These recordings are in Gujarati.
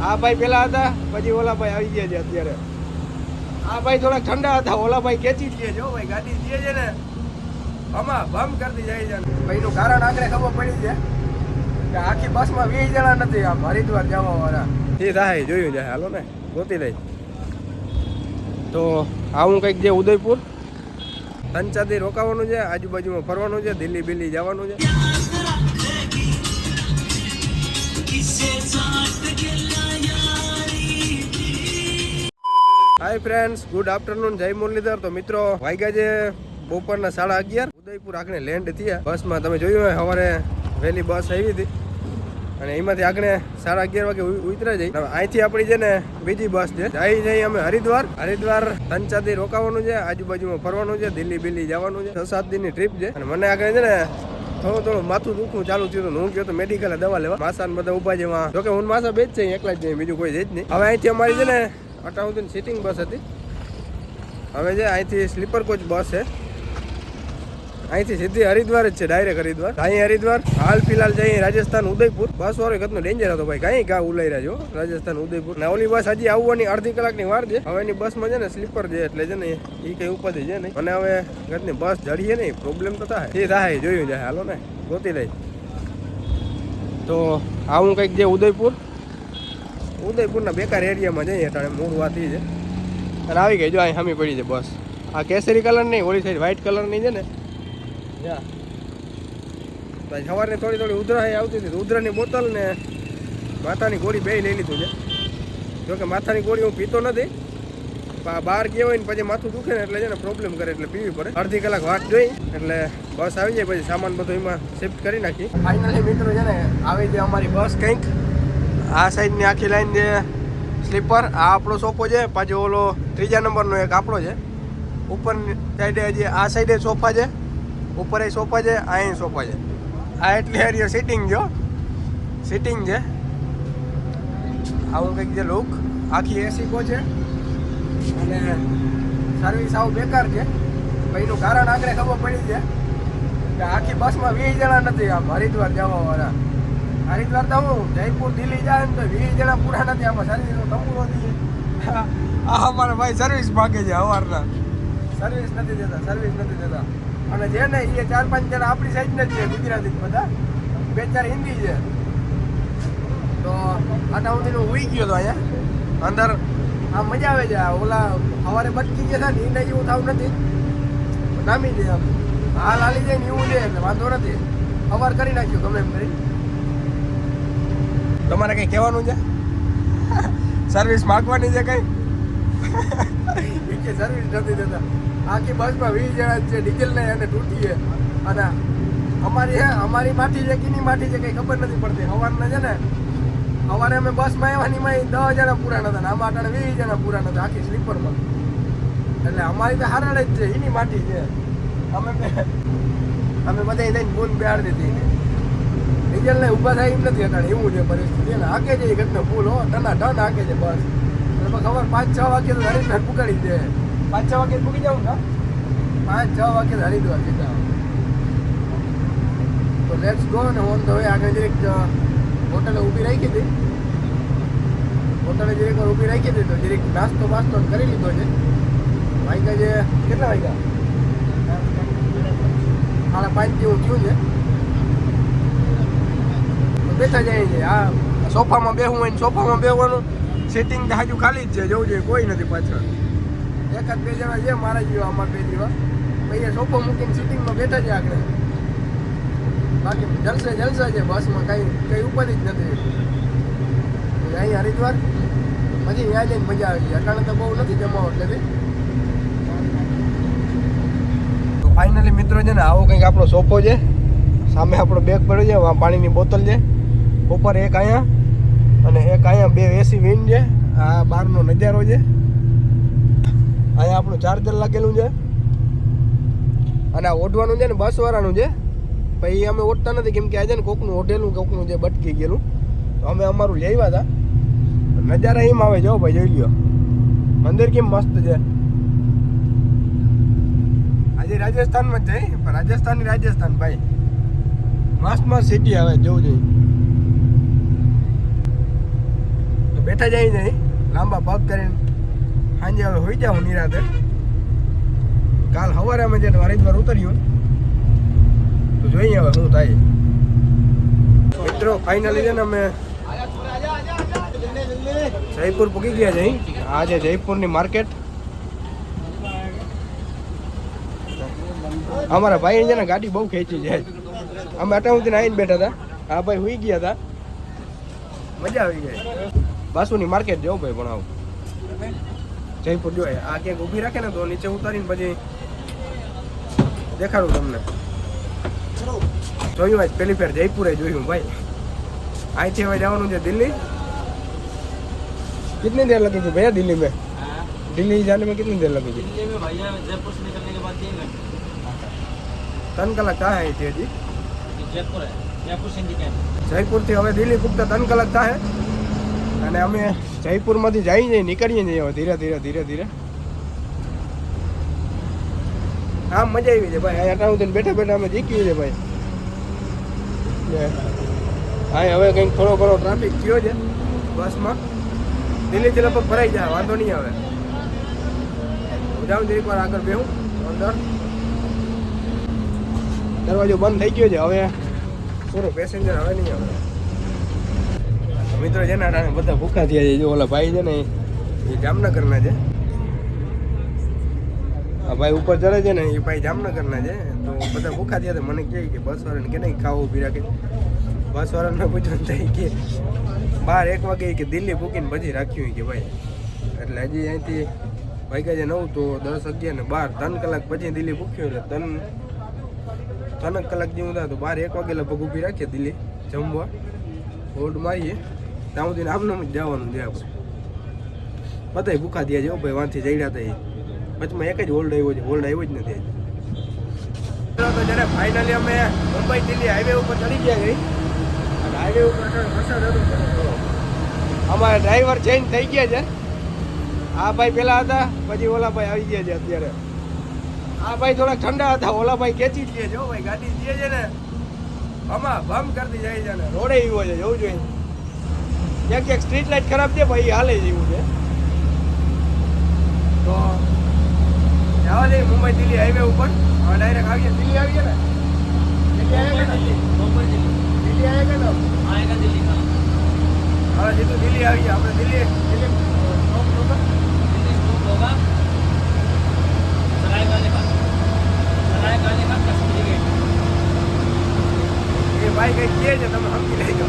આ ભાઈ પેલા હતા, પછી ઓલા ભાઈ આવી ગયા છે અત્યારે. આ ભાઈ થોડા ઠંડા હતા, ઓલા ભાઈ ખેંચી જ છે. જો ભાઈ ગાડી જે છે ને આમાં ભમ કરતી જાય છે. ભાઈનું કારણ આગળ ખબર પડી છે કે આખી બસમાં 20 જણા નથી આમ હરિદ્વાર જવા વાળા. એ થાય જોયું જાય, હાલો ને ગોતી લઈ. તો આવું કંઈક જે ઉદયપુર 3-4 દી રોકાવાનું છે, આજુબાજુમાં ફરવાનું છે, દિલ્હી બિલ્લી જવાનું છે. હાય ફ્રેન્ડ્સ, ગુડ આફ્ટરનૂન, જય મુરલીધર. તો મિત્રો વાગ્યા છે બપોરના 11:30. ઉદયપુર આખને લેન્ડ થયા બસમાં. તમે જોયું હોય સવારે વહેલી બસ આવી હતી અને એમાંથી આગળ 11:30 વાગે ઉતરા જઈ. અહીંથી આપણી છે ને બીજી બસ છે, જઈ અમે હરિદ્વાર. 3-4 દી રોકાવાનું છે, આજુબાજુમાં ફરવાનું છે, દિલ્હી બિલ્લી જવાનું છે. 6-7 દીની ટ્રીપ છે. અને મને આગળ છે ને થોડું માથું દુખવું ચાલુ થયું. હું ગયો તો મેડિકલે દવા લેવા. માસા બધા ઉભા છે. જોકે હું માસા બે જ છે, એકલા જ જઈએ, બીજું કોઈ જ નહીં. હવે અહીંથી અમારી છે ને અટાઉ સિટિંગ બસ હતી. હવે છે અહીંથી સ્લીપર કોચ બસ છે, અહીંથી સીધી હરિદ્વાર જ છે, ડાયરેક્ટ હરિદ્વાર. અહીં હરિદ્વાર હાલ ફિલહાલ જઈએ રાજસ્થાન ઉદયપુર. બસ વાળો કેટલો ડેન્જર હતો ભાઈ, કઈ ગા ઉલાઈ રહ્યા છો રાજસ્થાન ઉદયપુર. ને ઓલી બસ હજી આવવાની અડધી કલાકની વાર છે. હવે એની બસમાં છે ને સ્લીપર છે, એટલે છે ને એ કઈ ઉપાધિ છે નહીં. અને હવે ઘરની બસ જડીએ નહીં, પ્રોબ્લેમ તો થાય. એ થાય જોયું જાય, હાલો ને ગોતી લઈ. તો આવું કંઈક જે ઉદયપુરના બેકાર એરિયામાં જઈએ એટલે મૂળ વાત એ છે. અને આવી ગઈ જો અહીં સામી પડી છે બસ. આ કેસરી કલર નહીં, ઓલી સાઈડ વ્હાઇટ કલરની છે ને. સવારની થોડી ઉધરા આવતી હતી. ઉધરાની બોટલ ને માથાની ગોળી બે લઈ લીધું છે. જોકે માથાની ગોળી હું પીતો નથી, બહાર ગયો હોય ને પછી માથું દુખે ને એટલે છે ને પ્રોબ્લેમ કરે, એટલે પીવી પડે. અડધી કલાક વાટ જોઈ એટલે બસ આવી જાય, પછી સામાન બધું એમાં શિફ્ટ કરી નાખી. ફાઇનલી મિત્રો છે ને આવી જાય અમારી બસ કંઈક આ સાઈડની આખી લાઈન જે સ્લીપર. આ આપણો સોફો છે, પાછો ઓલો 3જા નંબરનો એક આપણો છે. ઉપરની સાઈડે હજી આ સાઈડે સોફા છે, ઉપર એ સોફા છે, અહીં સોફા છે. આ એટલી એરિયા સિટિંગ છે. આવું કંઈક જે લુક. આખી એસી કો છે અને સર્વિસ આવું બેકાર છે. ભાઈનું કારણ આગળ ખબર પડી છે કે આખી બસમાં 20 જણા નથી આમ હરિદ્વાર જવા વાળા. હરિદ્વાર તો હું જયપુર દિલ્હી જાય ને તો 20 જણા પૂરા નથી. આમાં સર્વિસનો તંબુ નથી. આ અમારા ભાઈ સર્વિસ માગે છે સવારના. સર્વિસ નથી દેતા. અને જે ને એ 4-5 જણા આપણી સાઈડના જ છે, ગુજરાતી બધા. 2-4 હિન્દી છે. તો આટા હું ઉઈ ગયો હતો અહીંયા અંદર. આમ મજા આવે છે. ઓલા સવારે બચકી ગયા ને એને એવું થવું નથી, નામી જાય આમ હાલ હાલી જાય ને એવું છે, એટલે વાંધો નથી. સવાર કરી નાખ્યું ગમે એમ કરી. તમારે કંઈ કહેવાનું છે? સર્વિસ માગવાની છે કંઈ? સર્વિસ નથી દેતા. આખી બસમાં 20 જણા છે, ડીઝલ નહીં અને તૂટી છે. અને અમારી માઠી છે કે ની માઠી છે કંઈ ખબર નથી પડતી. સવારના છે ને સવારે અમે બસમાં આવવાની 10 જણા પૂરા નતા, આમાં 20 જણા પૂરા નતા આખી સ્લીપરમાં. એટલે અમારી તો હારાડ જ છે, એની માઠી છે. અમે બધા જઈને બૂન બેહાડી દીધી. ડીઝલ ને ઊભા થાય એમ નથી અટાણે, એવું છે પરિસ્થિતિ. એટલે હાકે છે એ ઘટનો ફૂલ ટન હાકે છે બસ. એટલે ખબર 5-6 વાગે તો હરિદ્વાર પુગાડી દે. 5-6 વાગે પૂકી જાઉં ને, 5-6 વાગે હરિદ્વાર સીધા. તો લેટ્સ ગો. ને ઓન ધ વે આગળ જરીક હોટલે ઊભી રાખી હતી. જરીક વાર ઊભી રાખી હતી તો જરીક નાસ્તો કરી લીધો છે. વાગ્યા છે કેટલા વાગ્યા? 5:30 જેવું થયું છે. બેઠા જાય છે. આ સોફામાં બેહવું હોય ને સોફામાં બેહવાનું. સિટિંગ તો હજુ ખાલી જ છે, જવું જોઈએ કોઈ નથી પાછળ. 1-2 જણા છે મારા જેવા, અમારા 2 જેવા. ભાઈ સોફો મૂકીને સિટિંગમાં બેઠા છે આગળ. બાકી જલસા છે બસમાં, કઈ ઉપાધિ જ નથી. અહીં હરિદ્વાર પછી ત્યાં જઈને મજા આવી ગઈ. અટાણે તો બહુ નથી જમાવટ નથી. તો ફાઇનલી મિત્રો છે ને આવો કંઈક આપણો સોફો છે. સામે આપણો બેગ પડ્યો છે, પાણીની બોટલ છે. ઉપર એક અહીંયા અને એક અહીંયા 2 એસી વિન છે. આ બહારનો નજારો છે. અહીંયા આપણું ચાર્જર લાગેલું છે. અને આ ઓઢવાનું છે ને બસવાળાનું છે. પછી અમે ઓઢતા નથી, કેમ કે આજે ને કોકનું ઓઢેલું કોકનું જે બટકી ગયેલું. તો અમે અમારું લેવા હતા. નજારા એમ આવે જો ભાઈ, જોઈ લ્યો મંદિર કેમ મસ્ત છે. આજે રાજસ્થાનમાં જ જઈ, પણ રાજસ્થાન ભાઈ મસ્ત સિટી આવે, જવું જોઈએ. તો બેઠા જાય નહીં લાંબા પગ કરીને સાંજે હવે હોઈ જાઉં નિરાતે. કાલ સવારે અમે જે હરિદ્વાર ઉતર્યું તો જોઈએ હવે શું થાય. મિત્રો ફાઇનલી છે ને અમે જયપુર પૂકી ગયા છે. આ છે જયપુરની માર્કેટ. અમારા ભાઈ છે ને ગાડી બહુ ખેંચી જાય. અમે અટાઉથી આવીને બેઠા હતા. આ ભાઈ સુઈ ગયા હતા. મજા આવી ગઈ. બાસુની માર્કેટ જવું ભાઈ પણ આવું જયપુર જોઈએ. આ ક્યાંક ઊભી રાખે ને તો નીચે ઉતારીને પછી દેખાડું તમને. જોયું આજ પહેલી ફેર જયપુર જોયું ભાઈ. અહીંથી હવે જવાનું છે दिल्ली. कितनी देर लगेगी भैया दिल्ली में? दिल्ली जाने में कितनी देर लगेगी? दिल्ली में भैया जयपुर से निकलने के बाद 3 घंटे. 3 કલાક થાય અહીંથી હજી. जयपुर है, जयपुर सिंधी कैंप. જયપુરથી હવે દિલ્હી પૂગતા 3 કલાક થાય. અને અમે જયપુરમાંથી જઈએ નીકળીએ છીએ હવે ધીરે ધીરે ધીરે ધીરે. આમ મજા આવી છે ભાઈ. અહીંયા આટાઉથી બેઠા બેઠા અમે જીક્યું છે ભાઈ. હા હવે કંઈક થોડો ઘણો ટ્રાફિક થયો છે બસમાં. દિલ્હીથી લગભગ ભરાઈ જાય, વાંધો નહીં આવે. જાઉં જરીક વાર આગળ બેહું અંદર. દરવાજો બંધ થઈ ગયો છે હવે. પૂરો પેસેન્જર હવે નહીં આવે. મિત્રો છે ને બધા ભૂખા થયા છે. જો ઓલા ભાઈ છે ને એ જામનગરના છે. આ ભાઈ ઉપર ચડે છે ને એ ભાઈ જામનગરના છે. તો બધા ભૂખા થયા. મને કહે કે બસવાળાને કે નહીં ખાવું ઊભી રાખે. બસવાળાને પૂછવાનું થઈ કે 12-1 વાગે કે દિલ્હી ભૂકીને પછી રાખ્યું કે ભાઈ. એટલે હજી અહીંથી વાગ્યા છે 9 તો 10, 11 ને 12 3 કલાક પછી દિલ્હી ભૂક્યું. એટલે 3 કલાક જેવું થાય તો 12-1 વાગે લગભગ ઊભી રાખીએ દિલ્હી જમવા. હોલ્ડ મારીએ ત્યાં સુધી આમનામ જ જવાનું છે આપણે. બધાય ભૂખા થયા છે ભાઈ. વાંથી જડ્યા હતા એ વચમાં એક જ હોલ્ડ આવ્યો છે. હોલ્ડ આવ્યો જ નથી. તો જ્યારે ફાઇનલી અમે મુંબઈ દિલ્હી હાઈવે ઉપર ચડી ગયા ગઈ. અને હાઈવે ઉપર વરસાદ હતો. અમારા ડ્રાઈવર ચેન્જ થઈ ગયા છે. આ ભાઈ પેલા હતા, પછી ઓલા ભાઈ આવી ગયા છે અત્યારે. આ ભાઈ થોડા ઠંડા હતા, ઓલા ભાઈ ખેંચી જ છે. જો ભાઈ ગાડી જે છે ને આમાં બમ કરતી જાય છે. ને રોડે એવો છે જોવું જોઈએ. ક્યાંક ક્યાંક સ્ટ્રીટ લાઇટ ખરાબ છે ભાઈ, હાલે જેવું છે. તો જવા દઈએ મુંબઈ દિલ્હી હાઈવે ઉપર. હવે ડાયરેક્ટ આવીએ દિલ્હી આવીએ ને. દિલ્હી આવ્યા કે मुंबई दिल्ली. દિલ્હી આવ્યા કે आएगा दिल्ली का. હવે સીધું દિલ્હી આવીએ આપણે. દિલ્હી दिल्ली स्टॉप होगा सरायकाले का. सरायकाले का कश्मीरी गेट. એ ભાઈ કંઈક કહે છે, તમે સમજી લેજો.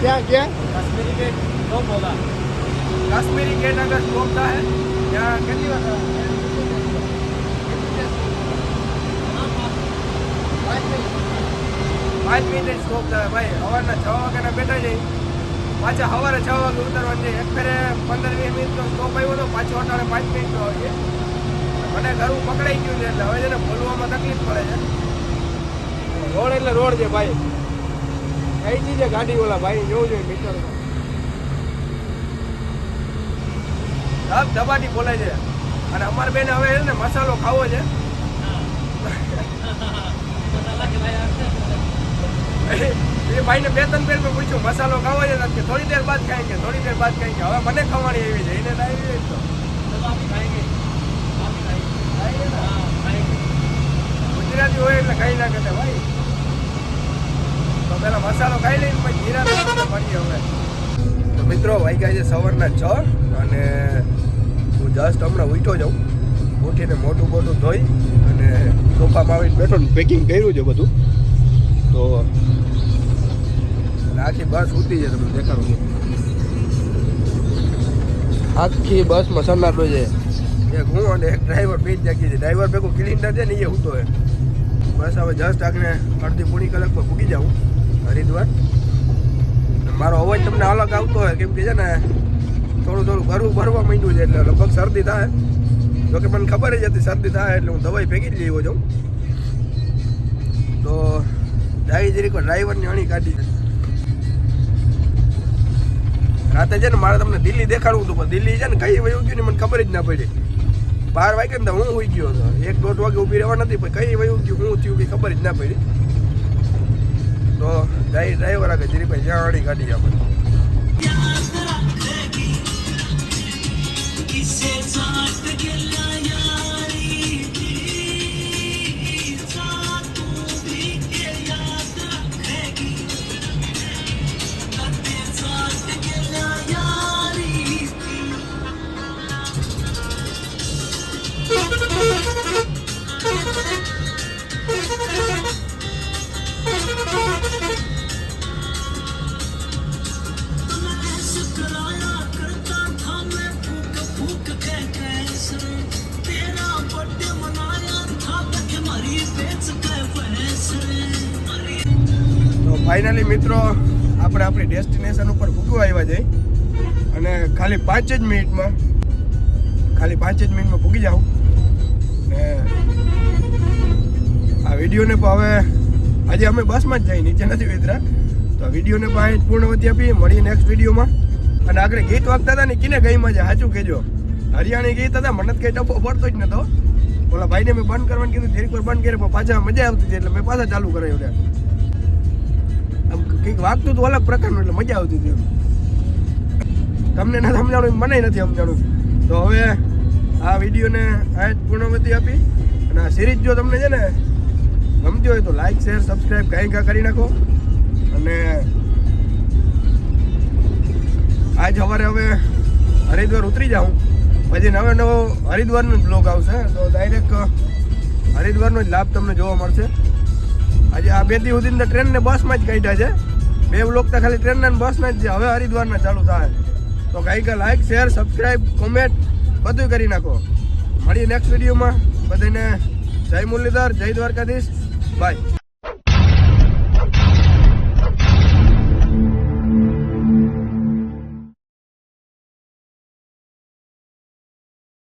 ક્યાં ક્યાં कश्मीरी गेट स्टॉप होगा. काश्मीरी गेट अगर स्टॉप था है क्या कितनी बार 5 મિનિટ સ્ટોપ થાય ભાઈ. સવારના 6 વાગ્યાના બેઠા જઈ પાછા સવારે 6 વાગે ઉતરવાનું છે. એક ફેરે 15-20 મિનિટનો સ્ટોપ આવ્યો હતો. પાછો અટાણે 5 મિનિટનો આવીએ. મને ઘરું પકડાઈ ગયું છે એટલે હવે છે ને બોલવામાં તકલીફ પડે છે. રોડ એટલે રોડ છે ભાઈ. કઈ ચીજ છે ગાડી ઓલા ભાઈ જોવું જોઈએ મીટર. ધબાટી બોલે છે. અને અમારે બેન હવે છે ને મસાલો ખાવો છે. એ ભાઈને 2-3 ફેર મેં પૂછ્યું મસાલો ખાવો છે કે થોડી દેર બાદ ખાएंगे, થોડી દેર બાદ ખાएंगे. હવે મને ખાવાની એવી છે. એને આવી તો ગુજરાતી હોય એટલે ખાઈ નાખે છે ભાઈ. તો પેલા મસાલો ખાઈ લઈને પછી જીરા મળીએ હવે. તો મિત્રો વાગ્યા છે સવારના 6 અને હું જસ્ટ હમણાં ઉઠ્યો જાઉં. ઉઠીને મોટું મોટું ધોઈ અને સોફામાં આવીને બેઠો ને પેકિંગ કર્યું છે બધું. તો આખી બસ ઉતી છે, તમને દેખાડું છું. આખી બસમાં સન્નાટો છે. એક હું અને એક ડ્રાઈવર બે જ જાગી છે. ડ્રાઈવર ભેગું ક્લિન્ડર છે ને એ ઉતો હોય. બસ હવે જસ્ટ આગળ અડધી પોણી કલાકમાં પૂગી જાઉં હરિદ્વાર. મારો અવાજ તમને અલગ આવતો હોય કેમ કે છે ને થોડું થોડું ઘરું ભરવા માંડ્યું છે એટલે લગભગ શરદી થાય. જોકે મને ખબર જ હતી શરદી થાય એટલે હું દવાઈ ભેગી જ લેવો જાઉં. તો ડાઈ જરીક ડ્રાઈવરની અણી કાઢી છે. રાતે છે ને મારે તમને દિલ્હી દેખાડવું હતું પણ દિલ્હી છે ને કઈ વયું ગયું ને મને ખબર જ ના પડી. 12 વાગે ને હું હોઈ ગયો હતો. 1-1.5 વાગે ઊભી રહેવા નથી પણ કઈ વયું ગયું હું થયું કે ખબર જ ના પડી. તો ડ્રાઈવર આગળ જરીક જ્યાં અણી કાઢી આપણે. ફાઇનલી મિત્રો આપણે આપણી ડેસ્ટિનેશન ઉપર પૂગવા આવ્યા જઈ અને ખાલી 5 જ મિનિટમાં પૂગી જાઉં ને આ વિડીયોને પણ હવે આજે અમે બસમાં જ જઈ નીચે નથી ઉતર્યા તો આ વિડીયોને પણ અહીં પૂર્ણવતી આપીએ મળીએ નેક્સ્ટ વિડીયોમાં અને આગળ ગીત વાગતા હતા ને કિને ગઈ મજા સાચું કહેજો હરિયાણી ગીત હતા મને કઈ ટપો પડતો જ નતો ઓલા ભાઈને મેં બંધ કરવાનું કીધું જરીક વાર બંધ કરે પણ પાછા મજા આવતી હતી એટલે મેં પાછા ચાલુ કરાવ્યું ત્યાં આમ કંઈક વાગતું હતું અલગ પ્રકારનું એટલે મજા આવતી હતી તમને નથી સમજાણું મને નથી સમજાણું તો હવે આ વિડીયોને આ જ પૂર્ણવતી આપી અને આ સિરીઝ જો તમને છે ને ગમતી હોય તો લાઈક શેર સબસ્ક્રાઈબ કાંઈ કરી નાખો અને આજ સવારે હવે હરિદ્વાર ઉતરી જાઉં પછી નવો હરિદ્વારનો જ બ્લોગ આવશે તો ડાયરેક્ટ હરિદ્વારનો જ લાભ તમને જોવા મળશે આજે આ 2 દી સુધી ટ્રેન ને બસમાં જ કાઢ્યા છે 2 બ્લોગ તો ખાલી ટ્રેનના ને બસના જ છે હવે હરિદ્વારના ચાલુ થાય તો કાંઈ લાઈક શેર સબસ્ક્રાઈબ કોમેન્ટ બધું કરી નાખો મળીએ નેક્સ્ટ વિડીયોમાં બધાને જય મુરલીધર જય દ્વારકાધીશ બાય